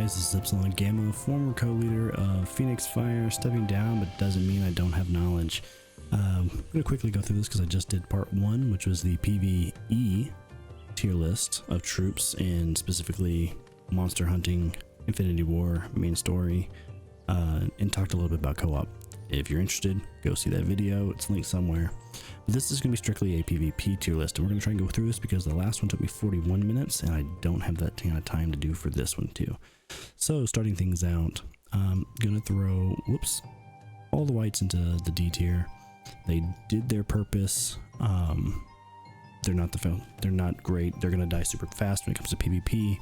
guys, this is Epsilon Gamma, former co-leader of Phoenix Fire, stepping down, but doesn't mean I don't have knowledge. I'm going to quickly go through this because I just did part 1, which was the PvE tier list of troops, and specifically monster hunting, Infinity War, main story, and talked a little bit about co-op. If you're interested, go see that video, it's linked somewhere. This is going to be strictly a PvP tier list, and we're going to try and go through this because the last one took me 41 minutes, and I don't have that kind of time to do for this one too. So starting things out, I'm going to throw, all the whites into the D tier. They did their purpose. They're not great. They're going to die super fast when it comes to PvP.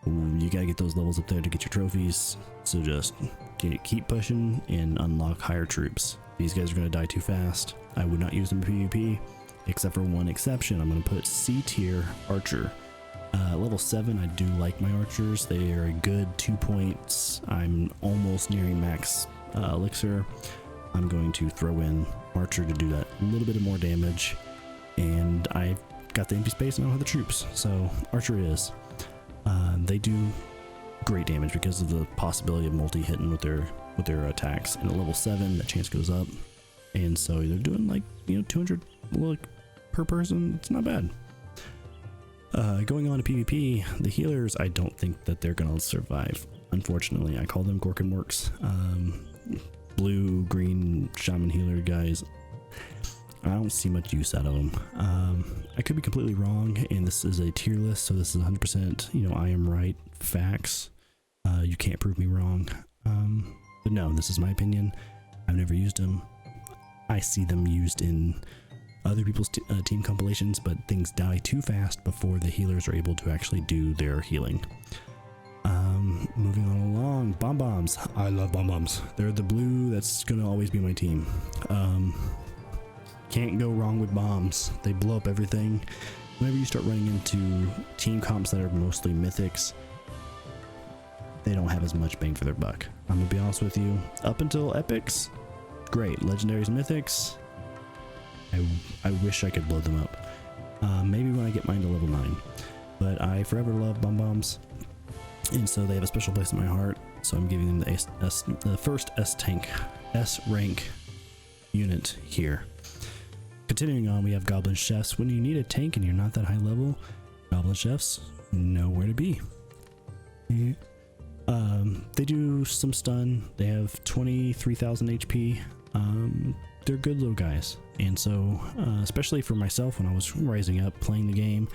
You got to get those levels up there to get your trophies, so just keep pushing and unlock higher troops. These guys are going to die too fast. I would not use them in PvP, except for one exception. I'm going to put C tier archer. Level 7, I do like my archers. They are a good 2 points. I'm almost nearing max elixir. I'm going to throw in archer to do that a little bit of more damage, and I've got the empty space and I don't have the troops, so archer it is. They do great damage because of the possibility of multi-hitting with their attacks, and at level 7 that chance goes up, and so they're doing like 200 per person. It's not bad. Going on to PvP, the healers, I don't think that they're gonna survive, unfortunately. I call them Gorkenworks. Blue green shaman healer guys, I don't see much use out of them. I could be completely wrong, and this is a tier list, so this is 100% I am right facts. You can't prove me wrong, but no, this is my opinion. I've never used them. I see them used in other people's team compilations, but things die too fast before the healers are able to actually do their healing. Moving on along, bombs. I love bombs. They're the blue. That's gonna always be my team. Can't go wrong with bombs. They blow up everything. Whenever you start running into team comps that are mostly mythics, they don't have as much bang for their buck. I'm gonna be honest with you. Up until epics, great. Legendaries, mythics, I wish I could blow them up. Maybe when I get mine to level 9. But I forever love bombs, and so they have a special place in my heart. So I'm giving them the first S rank unit here. Continuing on, we have Goblin Chefs. When you need a tank and you're not that high level, Goblin Chefs know where to be. They do some stun. They have 23,000 HP. They're good little guys, and so especially for myself when I was rising up playing the game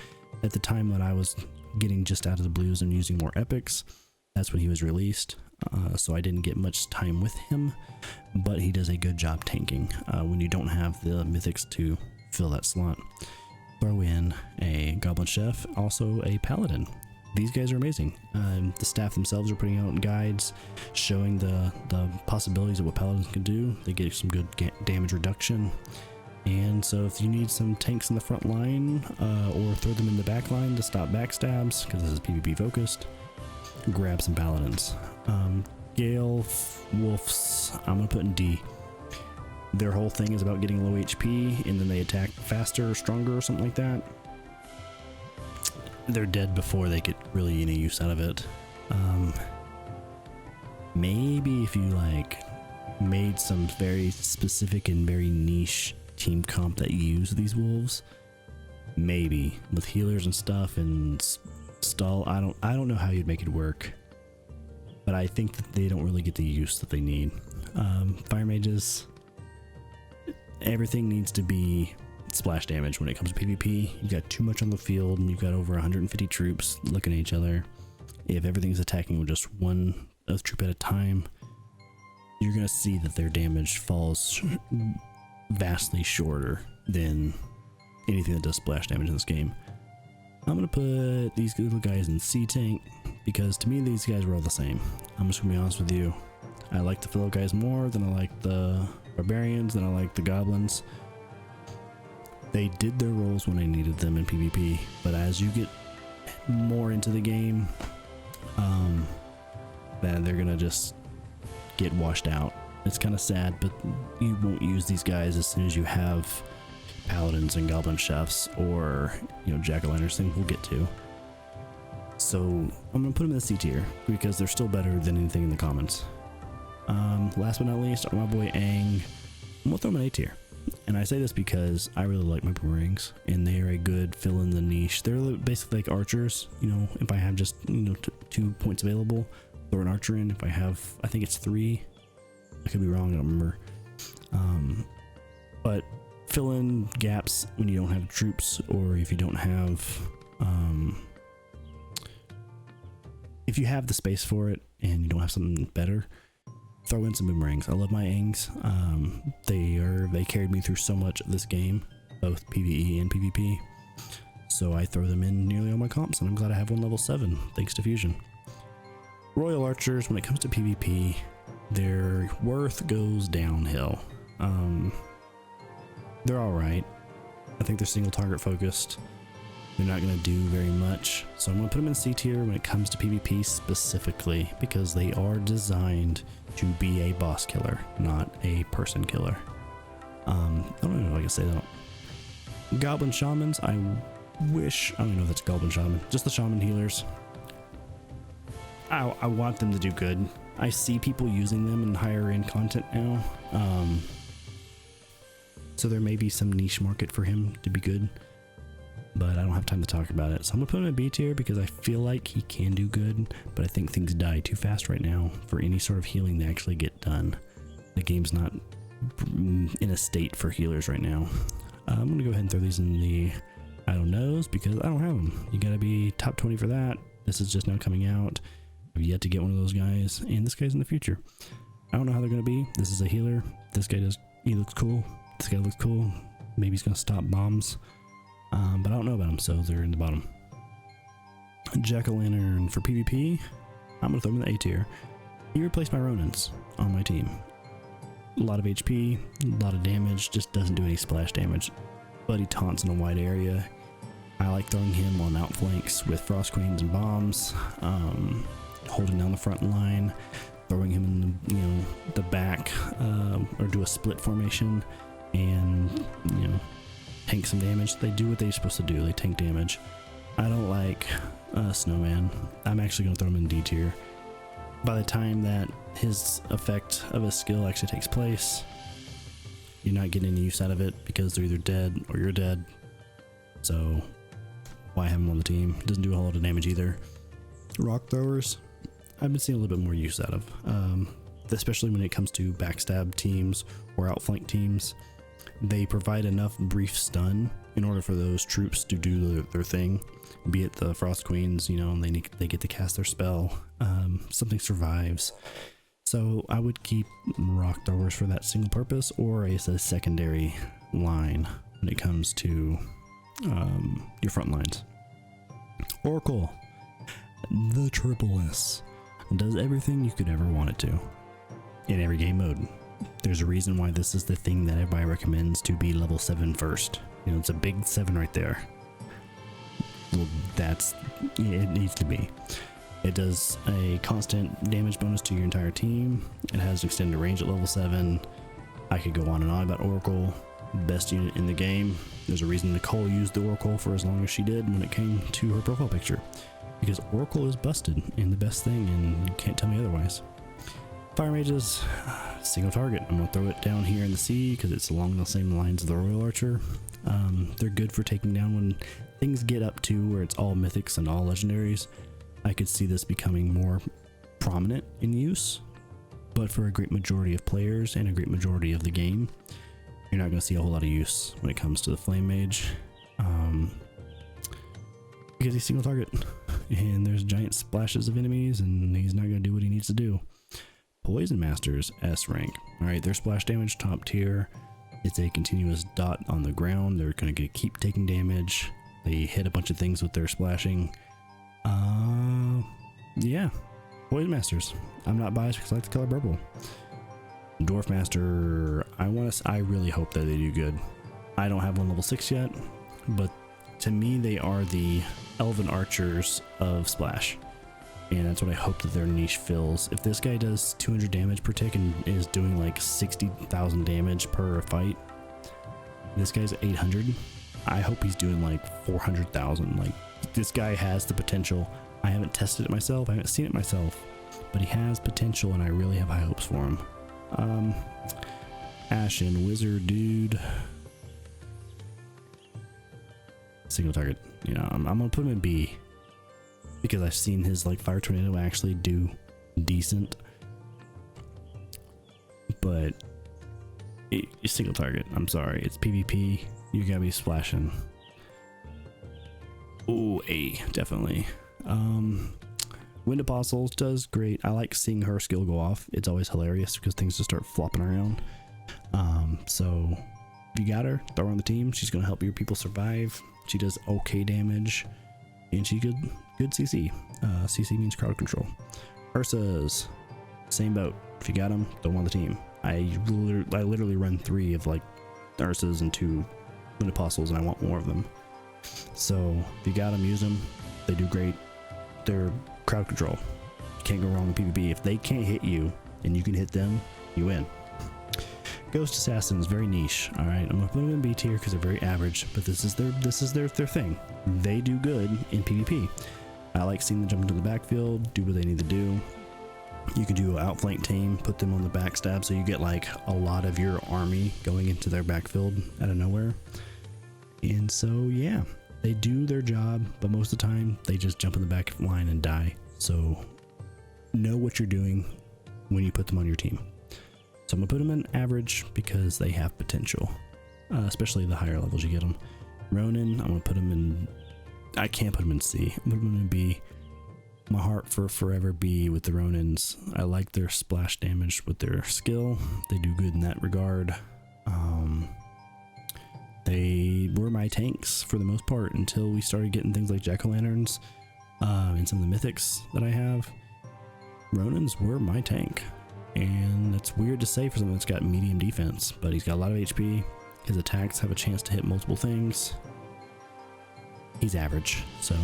at the time that I was getting just out of the blues and using more epics, that's when he was released. So I didn't get much time with him, but he does a good job tanking when you don't have the mythics to fill that slot. Throw in a Goblin Chef, also a Paladin. These guys are amazing. The staff themselves are putting out guides showing the possibilities of what Paladins can do. They get some good damage reduction. And so if you need some tanks in the front line, or throw them in the back line to stop backstabs, because this is PvP focused, grab some Paladins. Gale Wolves, I'm going to put in D. Their whole thing is about getting low HP, and then they attack faster or stronger or something like that. They're dead before they get really any use out of it. Maybe if you made some very specific and very niche team comp that use these wolves, maybe with healers and stuff and stall. I don't know how you'd make it work, but I think that they don't really get the use that they need. Fire mages, everything needs to be splash damage when it comes to PvP. You got too much on the field, and you've got over 150 troops looking at each other. If everything's attacking with just one troop at a time, you're gonna see that their damage falls vastly shorter than anything that does splash damage in this game. I'm gonna put these little guys in C tank because to me these guys were all the same. I'm just gonna be honest with you. I like the fellow guys more than I like the barbarians, than I like the goblins. They did their roles when I needed them in PvP, but as you get more into the game, then they're gonna just get washed out. It's kind of sad, but you won't use these guys as soon as you have Paladins and Goblin Chefs, or Jack-o'-lanterns, things we'll get to. So I'm gonna put them in the C tier because they're still better than anything in the commons. Last but not least, my boy Aang. I'm gonna throw him in A tier. And I say this because I really like my boomerangs, and they are a good fill in the niche. They're basically like archers. You know, if I have just 2 points available, throw an archer in. If I have, I think it's 3. I could be wrong. I don't remember. But fill in gaps when you don't have troops, or if you don't have, if you have the space for it and you don't have something better, throw in some boomerangs. I love my Aangs. They carried me through so much of this game, both PvE and PvP. So I throw them in nearly all my comps, and I'm glad I have one level 7 thanks to Fusion. Royal Archers, when it comes to PvP, their worth goes downhill. They're alright. I think they're single target focused. They're not going to do very much. So I'm going to put them in C tier when it comes to PvP specifically, because they are designed to be a boss killer, not a person killer. I don't even know if I can say that. Goblin Shamans, I don't even know if that's Goblin Shaman. Just the Shaman healers. I want them to do good. I see people using them in higher end content now. So there may be some niche market for him to be good, but I don't have time to talk about it. So I'm gonna put him in B tier because I feel like he can do good, but I think things die too fast right now for any sort of healing to actually get done. The game's not in a state for healers right now. I'm gonna go ahead and throw these in the I don't knows because I don't have them. You gotta be top 20 for that. This is just now coming out. I've yet to get one of those guys, and this guy's in the future. I don't know how they're gonna be. This is a healer. This guy he looks cool. This guy looks cool. Maybe he's gonna stop bombs. But I don't know about him, so they're in the bottom. Jack-o'-lantern for PvP, I'm gonna throw him in the A tier. He replaced my Ronins on my team. A lot of HP, a lot of damage, just doesn't do any splash damage. But he taunts in a wide area. I like throwing him on outflanks with Frost Queens and bombs, holding down the front line, throwing him in the back, or do a split formation, and tank some damage. They do what they're supposed to do. They tank damage. I don't like Snowman. I'm actually going to throw him in D tier. By the time that his effect of his skill actually takes place, you're not getting any use out of it because they're either dead or you're dead. So why have him on the team? Doesn't do a whole lot of damage either. Rock throwers, I've been seeing a little bit more use out of, especially when it comes to backstab teams or outflank teams. They provide enough brief stun in order for those troops to do their thing, be it the Frost Queens, and they get to cast their spell. Something survives. So I would keep rock throwers for that single purpose, or as a secondary line when it comes to your front lines. Oracle, the triple S, does everything you could ever want it to in every game mode. There's a reason why this is the thing that everybody recommends to be level 7 first. It's a big 7 right there. Well, it needs to be. It does a constant damage bonus to your entire team. It has extended range at level 7. I could go on and on about Oracle. Best unit in the game. There's a reason Nicole used the Oracle for as long as she did when it came to her profile picture. Because Oracle is busted and the best thing, and you can't tell me otherwise. Fire Mages, single target. I'm going to throw it down here in the C because it's along the same lines as the Royal Archer. They're good for taking down when things get up to where it's all mythics and all legendaries. I could see this becoming more prominent in use, but for a great majority of players and a great majority of the game, you're not going to see a whole lot of use when it comes to the Flame Mage, because he's single target and there's giant splashes of enemies and he's not going to do what he needs to do. Poison Masters, S rank. Alright, their splash damage top tier. It's a continuous dot on the ground. They're going to keep taking damage. They hit a bunch of things with their splashing. Yeah, Poison Masters. I'm not biased because I like the color purple. Dwarf Master, I really hope that they do good. I don't have one level 6 yet, but to me they are the Elven Archers of Splash. And that's what I hope that their niche fills. If this guy does 200 damage per tick and is doing like 60,000 damage per fight, this guy's 800. I hope he's doing like 400,000. Like, this guy has the potential I haven't tested it myself, I haven't seen it myself, but he has potential and I really have high hopes for him. Ashen Wizard dude. Single target. You know, I'm gonna put him in B because I've seen his like Fire Tornado actually do decent. But single target. I'm sorry, it's PvP. You gotta be splashing. Oh, A, definitely. Wind Apostle does great. I like seeing her skill go off. It's always hilarious because things just start flopping around. So if you got her, throw her on the team. She's gonna help your people survive. She does okay damage, and she good CC. CC means crowd control. Ursa's same boat. If you got them, throw them on the team. I literally run 3 of like Ursas and 2 Wind Apostles, and I want more of them. So if you got them, use them. They do great. They're crowd control. You can't go wrong with PvP. If they can't hit you and you can hit them, you win. Ghost Assassins, very niche. All right, I'm gonna put them in B tier because they're very average, but this is their thing. They do good in PvP. I like seeing them jump into the backfield, do what they need to do. You can do an outflank team, put them on the backstab, so you get like a lot of your army going into their backfield out of nowhere. And so yeah, they do their job, but most of the time they just jump in the back line and die. So know what you're doing when you put them on your team. So I'm gonna put them in average because they have potential, especially the higher levels you get them. Ronin, I'm gonna put them in. I can't put them in C. I'm gonna put them in B. My heart for forever B with the Ronins. I like their splash damage with their skill. They do good in that regard. They were my tanks for the most part until we started getting things like jack-o'-lanterns and some of the mythics that I have. Ronins were my tank, and it's weird to say for someone that's got medium defense, but he's got a lot of HP. His attacks have a chance to hit multiple things. He's average, so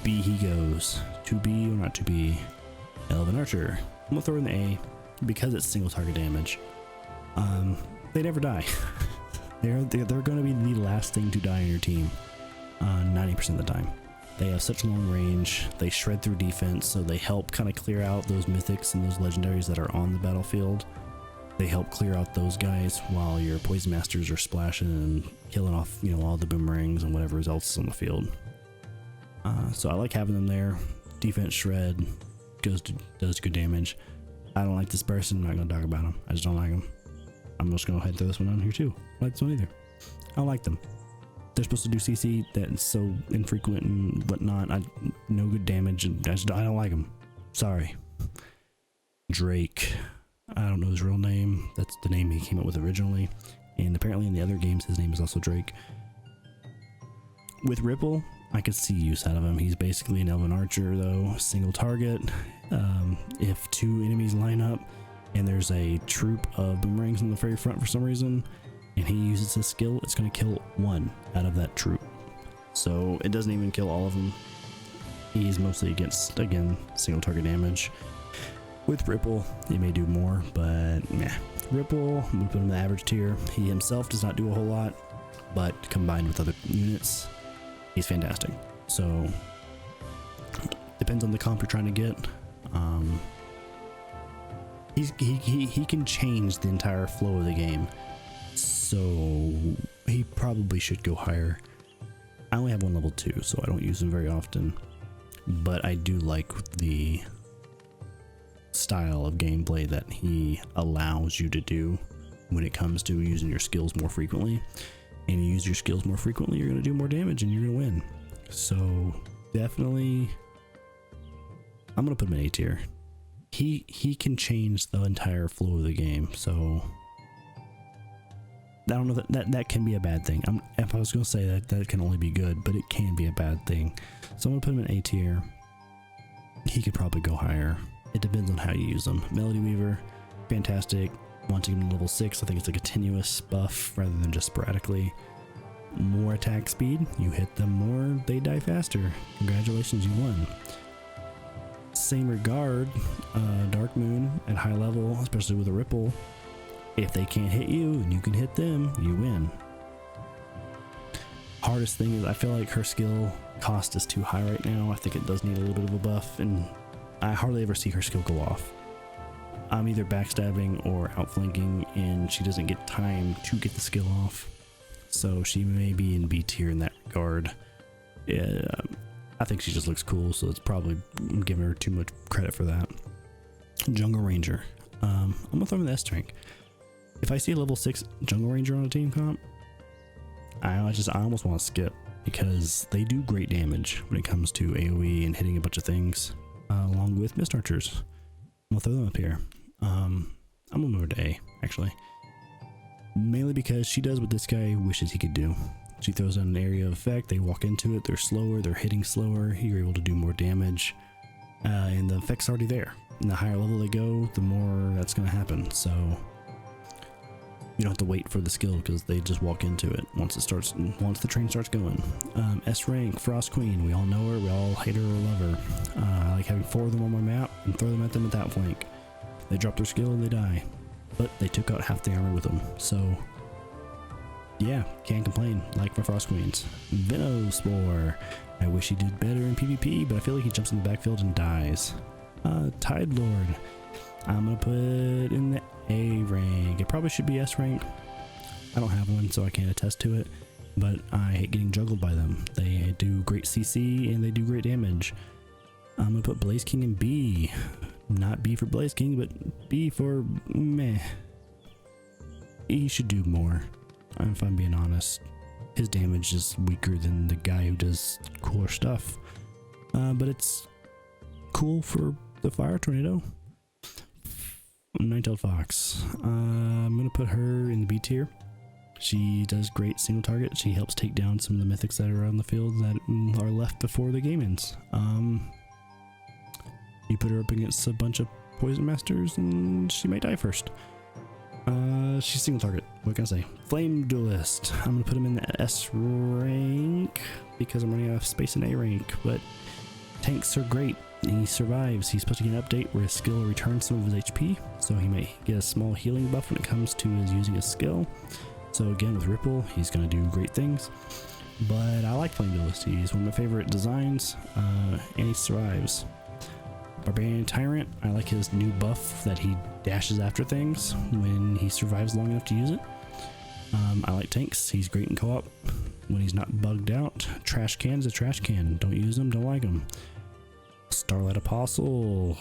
B he goes. 2B or not 2B. Elven Archer. I'm gonna throw in the A because it's single target damage. They never die. they're going to be the last thing to die on your team 90% of the time. They have such long range. They shred through defense, so they help kind of clear out those mythics and those legendaries that are on the battlefield. They help clear out those guys while your poison masters are splashing and killing off, you know, all the boomerangs and whatever else is on the field. So I like having them there. Defense shred does good damage. I don't like this person. I'm not gonna talk about him. I just don't like him. I'm just gonna go ahead and throw this one on here too. I like this one either. I don't like them. They're supposed to do CC that's so infrequent and whatnot. No good damage, and I don't like them. Sorry. Drake. I don't know his real name. That's the name he came up with originally, and apparently in the other games his name is also Drake. With Ripple, I could see use out of him. He's basically an Elven Archer though, single target. If 2 enemies line up and there's a troop of boomerangs in the very front for some reason, and he uses his skill, it's going to kill 1 out of that troop. So it doesn't even kill all of them. He's mostly against, again, single target damage. With Ripple, he may do more, but meh. Ripple, we put him in the average tier. He himself does not do a whole lot, but combined with other units, he's fantastic. So depends on the comp you're trying to get. He can change the entire flow of the game, so he probably should go higher. I only have one level 2, so I don't use him very often, but I do like the style of gameplay that he allows you to do when it comes to using your skills more frequently. And you use your skills more frequently, you're going to do more damage and you're going to win. So definitely, I'm going to put him in A tier. He can change the entire flow of the game, so I don't know that can be a bad thing. If I was going to say that can only be good, but it can be a bad thing. So I'm going to put him in A tier. He could probably go higher. It depends on how you use them. Melody Weaver, fantastic. Once you get to level 6, I think it's a continuous buff rather than just sporadically. More attack speed, you hit them more, they die faster. Congratulations, you won. Same regard, Dark Moon at high level, especially with a Ripple. If they can't hit you and you can hit them, you win. hardest thing is I feel like her skill cost is too high right now. I think it does need a little bit of a buff, and I hardly ever see her skill go off. I'm either backstabbing or outflanking, and she doesn't get time to get the skill off. So she may be in B tier in that regard. Yeah, I think she just looks cool, so it's probably giving her too much credit for that. Jungle Ranger. I'm gonna throw in the S rank. If I see a level 6 Jungle Ranger on a team comp, I almost want to skip, because they do great damage when it comes to AoE and hitting a bunch of things, along with Mist Archers. I'm gonna throw them up here. I'm gonna move her to A, actually. Mainly because she does what this guy wishes he could do. She throws out an area of effect, they walk into it, they're slower, they're hitting slower, you're able to do more damage, and the effect's already there. And the higher level they go, the more that's gonna happen, so you don't have to wait for the skill because they just walk into it once the train starts going. S rank, Frost Queen, we all know her, we all hate her or love her. I like having 4 of them on my map and throw them at them with that flank. They drop their skill and they die, but they took out half the armor with them, so yeah, can't complain. Like my Frost Queens. Venospore, I wish he did better in PvP, but I feel like he jumps in the backfield and dies. Tide Lord, I'm gonna put in the A rank. It probably should be S rank. I don't have one, so I can't attest to it, but I hate getting juggled by them. They do great CC and they do great damage. I'm gonna put Blaze King in B. Not B for Blaze King, but B for meh. He should do more, if I'm being honest. His damage is weaker than the guy who does cooler stuff, but it's cool for the Fire Tornado. Nine-tailed Fox. I'm gonna put her in the B tier. She does great single target. She helps take down some of the mythics that are on the field that are left before the game ends. You put her up against a bunch of poison masters and she might die first. She's single target. What can I say? Flame Duelist. I'm gonna put him in the S rank because I'm running out of space in A rank, but tanks are great. He survives. He's supposed to get an update where his skill returns some of his HP, so he might get a small healing buff when it comes to his using his skill. So again, with Ripple, he's going to do great things. But I like Flame Duelist. He's one of my favorite designs, and he survives. Barbarian Tyrant, I like his new buff that he dashes after things when he survives long enough to use it. I like tanks. He's great in co-op when he's not bugged out. Trash can is a trash can. Don't use them, don't like them. Starlight Apostle.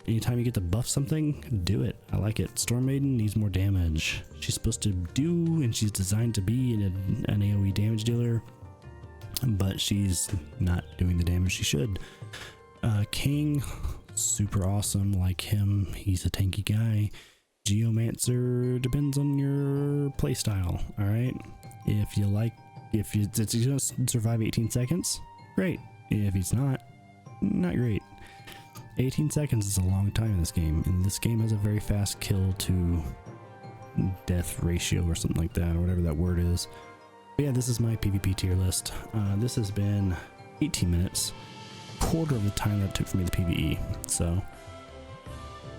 Anytime you get to buff something, do it. I like it. Storm Maiden needs more damage. She's supposed to do, and she's designed to be an AoE damage dealer, but she's not doing the damage she should. King, super awesome. Like him, he's a tanky guy. Geomancer depends on your playstyle. All right, if it's gonna survive 18 seconds, great. If he's not great. 18 seconds is a long time in this game, and this game has a very fast kill to death ratio or something like that, or whatever that word is. But yeah, this is my PvP tier list. This has been 18 minutes, quarter of the time that it took for me to PvE. So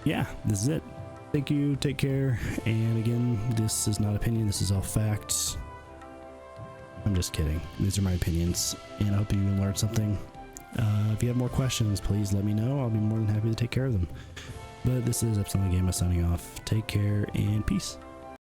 yeah, this is it. Thank you, take care, and again, this is not opinion, this is all facts. I'm just kidding. These are my opinions, and I hope you learned something. If you have more questions, please let me know. I'll be more than happy to take care of them. But this is Epsilon Gamma signing off. Take care and peace.